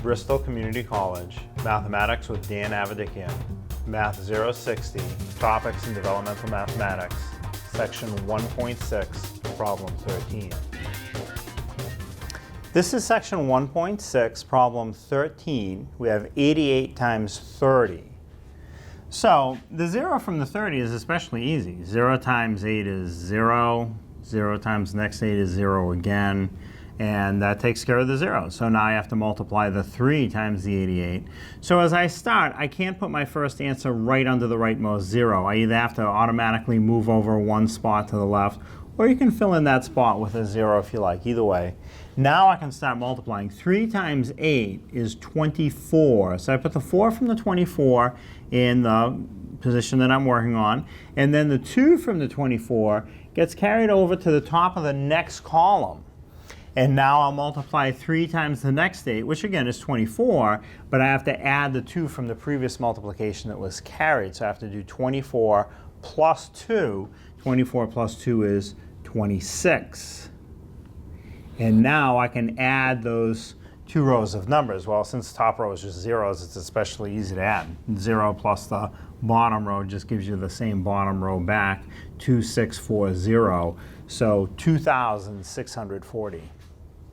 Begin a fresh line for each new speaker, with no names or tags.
Bristol Community College, Mathematics with Dan Avedikian, Math 060, Topics in Developmental Mathematics, Section 1.6, Problem 13. This is Section 1.6, Problem 13. We have 88 times 30. So the 0 from the 30 is especially easy. 0 times 8 is 0. 0 times the next 8 is 0 again. And that takes care of the 0. So now I have to multiply the 3 times the 88. So as I start, I can't put my first answer right under the rightmost 0. I either have to automatically move over one spot to the left, or you can fill in that spot with a 0 if you like. Either way. Now I can start multiplying. 3 times 8 is 24. So I put the 4 from the 24 in the position that I'm working on. And then the 2 from the 24 gets carried over to the top of the next column. And now I'll multiply 3 times the next 8, which again is 24, but I have to add the 2 from the previous multiplication that was carried. So I have to do 24 plus 2. 24 plus 2 is 26. And now I can add those 2 rows of numbers. Well, since the top row is just zeros, it's especially easy to add. 0 plus the bottom row just gives you the same bottom row back, 2640. So 2,640.